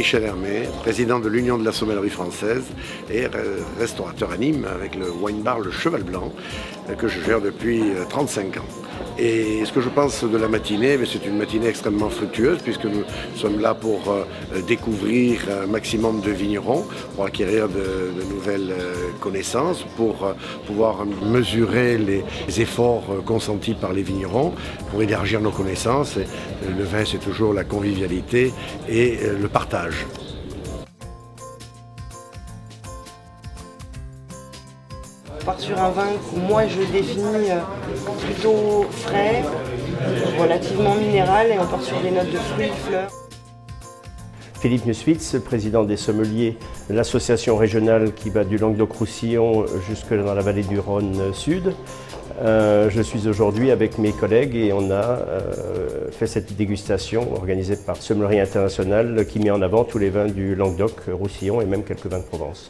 Michel Hermé, président de l'Union de la sommellerie française et restaurateur à Nîmes avec le wine bar Le Cheval Blanc que je gère depuis 35 ans. Et ce que je pense de la matinée, c'est une matinée extrêmement fructueuse puisque nous sommes là pour découvrir un maximum de vignerons, pour acquérir de nouvelles connaissances, pour pouvoir mesurer les efforts consentis par les vignerons, pour élargir nos connaissances. Et le vin, c'est toujours la convivialité et le partage. On part sur un vin que moi je définis plutôt frais, relativement minéral, et on part sur des notes de fruits, fleurs. Philippe Nusswitz, président des sommeliers de l'association régionale qui va du Languedoc-Roussillon jusque dans la vallée du Rhône Sud. Je suis aujourd'hui avec mes collègues et on a fait cette dégustation organisée par Sommellerie Internationale qui met en avant tous les vins du Languedoc-Roussillon et même quelques vins de Provence.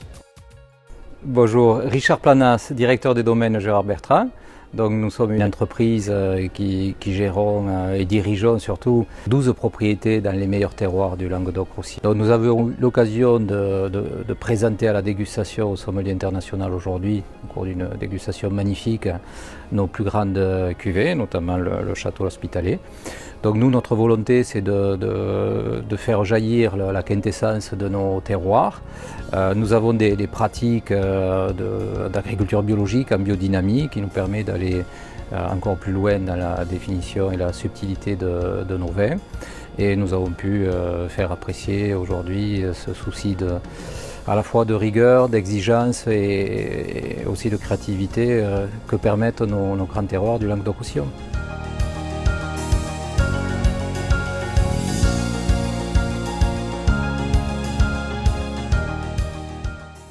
Bonjour, Richard Planas, directeur des domaines Gérard Bertrand. Donc nous sommes une entreprise qui gérons et dirigeons surtout 12 propriétés dans les meilleurs terroirs du Languedoc-Roussillon. Nous avons eu l'occasion de présenter à la dégustation au Sommelier International aujourd'hui, au cours d'une dégustation magnifique, nos plus grandes cuvées, notamment le Château L'Hospitalet. Donc nous, notre volonté, c'est de faire jaillir la quintessence de nos terroirs. Nous avons des pratiques d'agriculture biologique en biodynamie qui nous permet d'aller encore plus loin dans la définition et la subtilité de nos vins. Et nous avons pu faire apprécier aujourd'hui ce souci à la fois de rigueur, d'exigence et aussi de créativité que permettent nos grands terroirs du Languedoc-Roussillon.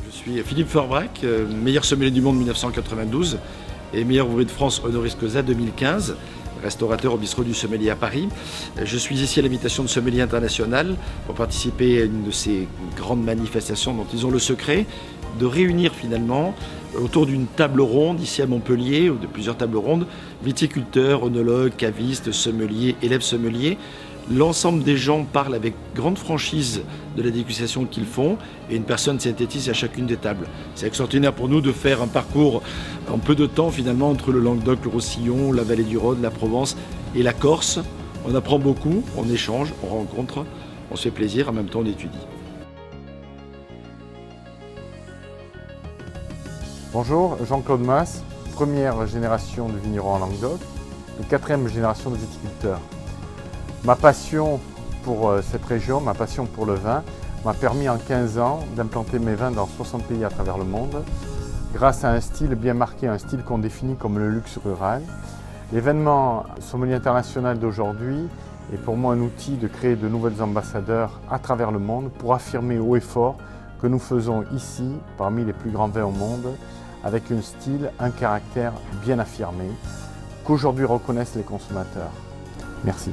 Je suis Philippe Forbrac, meilleur sommelier du monde 1992 et meilleur ouvrier de France honoris causa 2015, restaurateur au bistrot du sommelier à Paris. Je suis ici à l'invitation de Sommelier International pour participer à une de ces grandes manifestations dont ils ont le secret de réunir finalement autour d'une table ronde ici à Montpellier, ou de plusieurs tables rondes, viticulteurs, œnologues, cavistes, sommeliers, élèves sommeliers. L'ensemble des gens parlent avec grande franchise de la dégustation qu'ils font et une personne synthétise à chacune des tables. C'est extraordinaire pour nous de faire un parcours en peu de temps finalement entre le Languedoc, le Roussillon, la vallée du Rhône, la Provence et la Corse. On apprend beaucoup, on échange, on rencontre, on se fait plaisir, en même temps on étudie. Bonjour, Jean-Claude Mas, première génération de vignerons en Languedoc et quatrième génération de viticulteurs. Ma passion pour cette région, ma passion pour le vin, m'a permis en 15 ans d'implanter mes vins dans 60 pays à travers le monde, grâce à un style bien marqué, un style qu'on définit comme le luxe rural. L'événement Sommelier International d'aujourd'hui est pour moi un outil de créer de nouvelles ambassadeurs à travers le monde pour affirmer haut et fort que nous faisons ici parmi les plus grands vins au monde, avec un style, un caractère bien affirmé, qu'aujourd'hui reconnaissent les consommateurs. Merci.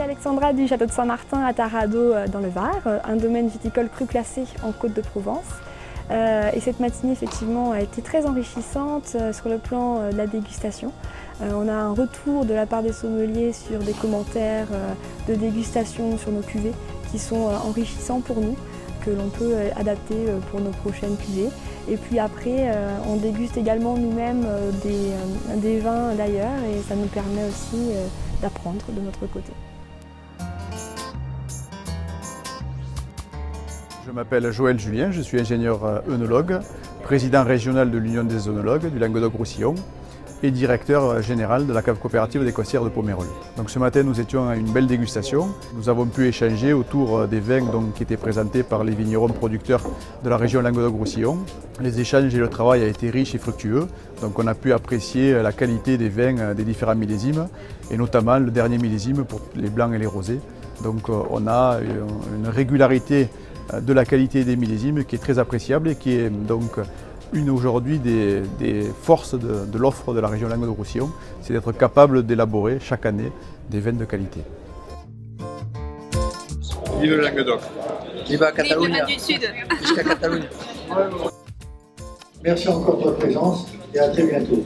Alexandra du château de Saint-Martin à Tarado dans le Var, un domaine viticole cru classé en Côte de Provence. Et cette matinée effectivement a été très enrichissante sur le plan de la dégustation. On a un retour de la part des sommeliers sur des commentaires de dégustation sur nos cuvées qui sont enrichissants pour nous, que l'on peut adapter pour nos prochaines cuvées. Et puis après, on déguste également nous-mêmes des vins d'ailleurs et ça nous permet aussi d'apprendre de notre côté. Je m'appelle Joël Julien, je suis ingénieur œnologue, président régional de l'Union des œnologues du Languedoc-Roussillon et directeur général de la cave coopérative des Costières de Pomerol. Donc ce matin, nous étions à une belle dégustation. Nous avons pu échanger autour des vins qui étaient présentés par les vignerons producteurs de la région Languedoc-Roussillon. Les échanges et le travail a été riche et fructueux. Donc on a pu apprécier la qualité des vins des différents millésimes et notamment le dernier millésime pour les blancs et les rosés. Donc on a une régularité de la qualité des millésimes qui est très appréciable et qui est donc une aujourd'hui des forces de l'offre de la région Languedoc-Roussillon, c'est d'être capable d'élaborer chaque année des vins de qualité. Vive le Languedoc. Viva Catalunya. Du Sud. Jusqu'à Catalogne. Merci encore de votre présence et à très bientôt.